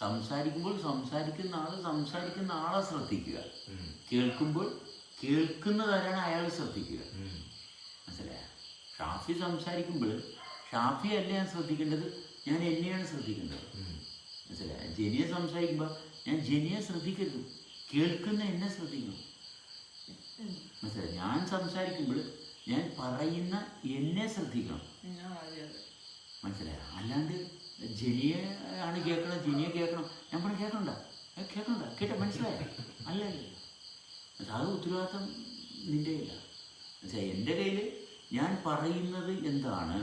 സംസാരിക്കുമ്പോൾ സംസാരിക്കുന്ന ആളെ ശ്രദ്ധിക്കുക, കേൾക്കുമ്പോൾ കേൾക്കുന്നതാരാണ് അയാൾ ശ്രദ്ധിക്കുക. മനസ്സിലായ? ഷാഫി സംസാരിക്കുമ്പോൾ ഷാഫി അല്ല ഞാൻ ശ്രദ്ധിക്കേണ്ടത്, ഞാൻ എന്നെയാണ് ശ്രദ്ധിക്കേണ്ടത്. മനസ്സിലായ? ജനിയെ സംസാരിക്കുമ്പോൾ ഞാൻ ജനിയെ ശ്രദ്ധിക്കരുത്, കേൾക്കുന്ന എന്നെ ശ്രദ്ധിക്കണം. മനസ്സിലായി? ഞാൻ സംസാരിക്കുമ്പോൾ ഞാൻ പറയുന്ന എന്നെ ശ്രദ്ധിക്കണം. മനസ്സിലായ? അല്ലാണ്ട് ജനിയെ ആണ് കേൾക്കണം, ജനിയെ കേൾക്കണം, ഞാൻ പറഞ്ഞ കേൾക്കണ്ട കേട്ട മനസ്സിലായ? അല്ലല്ല, അത് ഉത്തരവാദിത്തം നിൻ്റെ ഇല്ല. മനസ്സിലായി? എൻ്റെ കയ്യിൽ ഞാൻ പറയുന്നത് എന്താണ്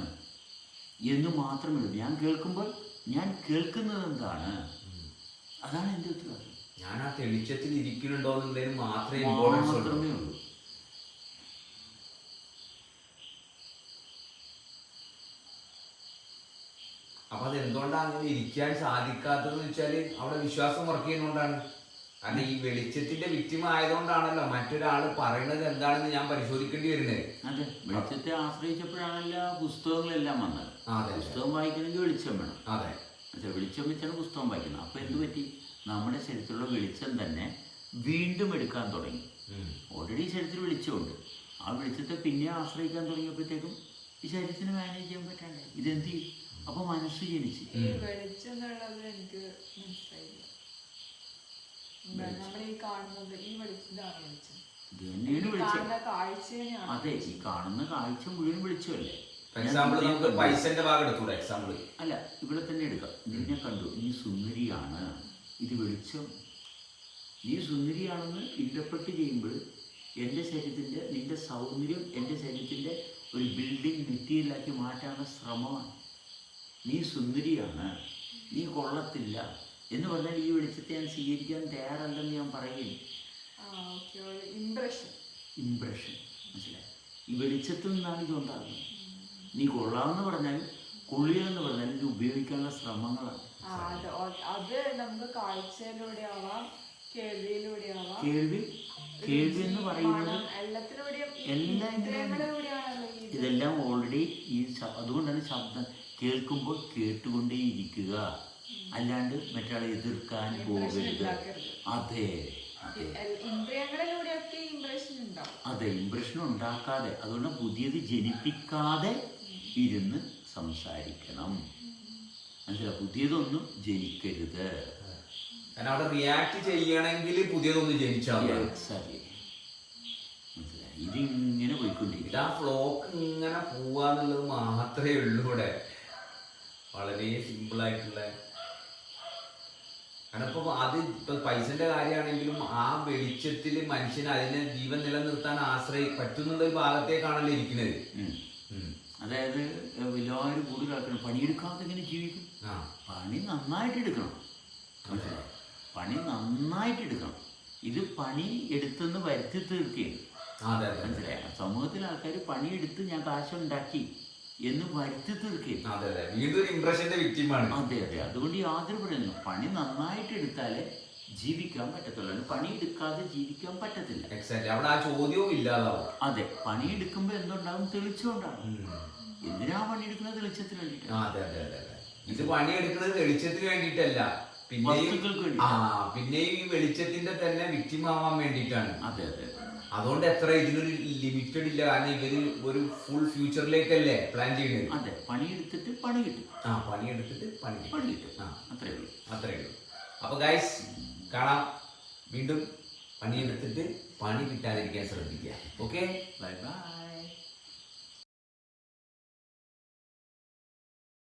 എന്ന് മാത്രമേ ഉള്ളൂ. ഞാൻ കേൾക്കുമ്പോൾ ഞാൻ കേൾക്കുന്നത് എന്താണ്, അതാണ് എൻ്റെ ഉത്തരവാദിത്തം. ഞാൻ ആ തെളിച്ചത്തിൽ ഇരിക്കുന്നുണ്ടോ എന്നുള്ളതിന് മാത്രമേ ഉള്ളൂ. അപ്പൊ അത് എന്തുകൊണ്ടാണ് അങ്ങനെ ഇരിക്കാൻ സാധിക്കാത്തതെന്ന് വെച്ചാല് അവിടെ വിശ്വാസം വർക്ക് ചെയ്യുന്നതുകൊണ്ടാണ്. കാരണം ഈ വെളിച്ചത്തിന്റെ വിക്ടിമ ആയതുകൊണ്ടാണല്ലോ മറ്റൊരാൾ പറയുന്നത് എന്താണെന്ന് ഞാൻ പരിശോധിക്കേണ്ടി വരുന്നത്. അതെ, വെളിച്ചത്തെ ആശ്രയിച്ചപ്പോഴാണല്ലോ പുസ്തകങ്ങളെല്ലാം വന്നത്. പുസ്തകം വായിക്കണമെങ്കിൽ വെളിച്ചം വേണം. അതെ, വെളിച്ചം വെച്ചാണ് പുസ്തകം വായിക്കുന്നത്. അപ്പൊ എന്ത് പറ്റി? നമ്മുടെ ശരീരത്തിലുള്ള വെളിച്ചം തന്നെ വീണ്ടും എടുക്കാൻ തുടങ്ങി. ഓൾറെഡി ശരീരത്തിൽ വെളിച്ചമുണ്ട്, ആ വെളിച്ചത്തെ പിന്നെ ആശ്രയിക്കാൻ തുടങ്ങിയപ്പോഴത്തേക്കും ഈ ശരീരത്തിന് മാനേജ് ചെയ്യാൻ പറ്റാണ്ട് ഇതെന്ത് ചെയ്യും? അപ്പൊ മനസ്സ് ജനിച്ച് വെളിച്ചം എന്നുള്ളത് എനിക്ക് മനസ്സിലായില്ല. നമ്മുടെ ഈ കാണുന്നത് ഈ വെളിച്ചതാണ് വെളിച്ചം. ഇത് തന്നെയാണ് വെളിച്ചം. അതെ, ഈ കാണുന്ന കാഴ്ച മുഴുവൻ വെളിച്ചമല്ലേ. പൈസന്റെ ഭാഗം എടുത്തൂടെ? എക്സാമ്പിൾ അല്ല, ഇവിടെ തന്നെ എടുക്കാം. നിന്നെ കണ്ടു, നീ സുന്ദരിയാണ്, ഇത് വെളിച്ചം. നീ സുന്ദരിയാണെന്ന് ഇന്റർപ്രറ്റ് ചെയ്യുമ്പോൾ എൻ്റെ ശരീരത്തിൻ്റെ നിന്റെ സൗന്ദര്യം എൻ്റെ ശരീരത്തിൻ്റെ ഒരു ബിൽഡിംഗ് മെറ്റീരിയലാക്കി മാറ്റാനുള്ള ശ്രമമാണ്. നീ സുന്ദരിയാണ്, നീ കൊള്ളത്തില്ല എന്ന് പറഞ്ഞാൽ ഈ വെളിച്ചത്തെ ഞാൻ സ്വീകരിക്കാൻ തയ്യാറല്ലെന്ന് ഞാൻ പറയുകയും. ഇംപ്രഷൻ മനസ്സിലായി? ഈ വെളിച്ചത്തിൽ നിന്നാണ് ഇതുണ്ടാകുന്നത്. നീ കൊള്ളാമെന്ന് പറഞ്ഞാലും കൊള്ളിയെന്ന് പറഞ്ഞാലും ഇത് ഉപയോഗിക്കാനുള്ള ശ്രമങ്ങളാണ്. അത് നമുക്ക് കാഴ്ചയിലൂടെ ആവാം, കേൾവി എന്ന് പറയുന്നത് എല്ലാം ഇതെല്ലാം ഓൾറെഡി അതുകൊണ്ടാണ് ശബ്ദം കേൾക്കുമ്പോൾ കേട്ടുകൊണ്ടേയിരിക്കുക, അല്ലാണ്ട് മറ്റൊരാളെ എതിർക്കാൻ പോകരുത്. അതെ അതെ ഇന്ദ്രിയങ്ങളിലൂടെയൊക്കെ ഇംപ്രഷൻ ഉണ്ടാവും. അതെ, ഇംപ്രഷൻ ഉണ്ടാക്കാതെ, അതുകൊണ്ട് പുതിയത് ജനിപ്പിക്കാതെ ഇരുന്ന് സംസാരിക്കണം. മനസ്സിലാ, പുതിയതൊന്നും ജനിക്കരുത്. കാരണം അവിടെ റിയാക്ട് ചെയ്യണമെങ്കിൽ പുതിയതൊന്നും ജനിച്ചാൽ മനസ്സിലായി, ഇതിങ്ങനെ പോയിക്കൊണ്ടിരിക്കും. ആ ഫ്ലോക്ക് ഇങ്ങനെ പോവാന്നുള്ളത് മാത്രമേ ഉള്ളൂ ഇവിടെ. വളരെ സിമ്പിൾ ആയിട്ടുള്ള, കാരണം ഇപ്പൊ പൈസന്റെ കാര്യമാണെങ്കിലും ആ വെളിച്ചത്തിൽ മനുഷ്യന് അതിനെ ജീവൻ നിലനിർത്താൻ പറ്റുന്നുള്ള ഒരു ഭാഗത്തേക്കാണല്ലോ ഇരിക്കുന്നത്. അതായത് എല്ലാവരും കൂടുതൽ ആക്കണം, പണിയെടുക്കാതെ എങ്ങനെ ജീവിക്കും? പണി നന്നായിട്ട് എടുക്കണം, മനസ്സിലായി, പണി നന്നായിട്ട് എടുക്കണം. ഇത് പണി എടുത്തെന്ന് വരുത്തി തീർക്കുകയാണ്. മനസ്സിലായ, സമൂഹത്തിലെ ആൾക്കാർ പണിയെടുത്ത് ഞാൻ കാശുണ്ടാക്കി എന്ന് വരുത്തി തീർക്കുകയാണ്. അതെ അതെ, അതുകൊണ്ട് യാതൊരു പറയുന്നു, പണി നന്നായിട്ട് എടുത്താലേ ജീവിക്കാൻ പറ്റത്തുള്ളൂ, പണി എടുക്കാതെ ജീവിക്കാൻ പറ്റത്തില്ല. അവിടെ ആ ചോദ്യവും ഇല്ലാതാവും. അതെ, പണിയെടുക്കുമ്പോ എന്തുണ്ടാകും? തെളിച്ചമുണ്ടാകും. എന്തിനാ പണിയെടുക്കുന്നത്? തെളിച്ചത്തിന് വേണ്ടിയിട്ട്. ഇത് പണിയെടുക്കുന്നത് തെളിച്ചത്തിന് വേണ്ടിയിട്ടല്ല, പിന്നെയും ഈ വെളിച്ചത്തിന്റെ തന്നെ വിക്ടിമാവാൻ വേണ്ടിയിട്ടാണ്. അതെ അതെ, അതുകൊണ്ട് എത്ര ഇതിനൊരു ലിമിറ്റഡ് ഇല്ല, കാരണം ഇവര് ഒരു ഫുൾ ഫ്യൂച്ചറിലേക്കല്ലേ പ്ലാൻ ചെയ്യുന്നത്. അതെ, പണിയെടുത്തിട്ട് പണി കിട്ടും. പണിയെടുത്തിട്ട് പണി കിട്ടും. അത്രേ ഉള്ളൂ. അപ്പൊ ഗൈസ് കാണാം, വീണ്ടും പണിയെടുത്തിട്ട് പണി കിട്ടാതിരിക്കാൻ ശ്രദ്ധിക്കുക. Okay, bye bye.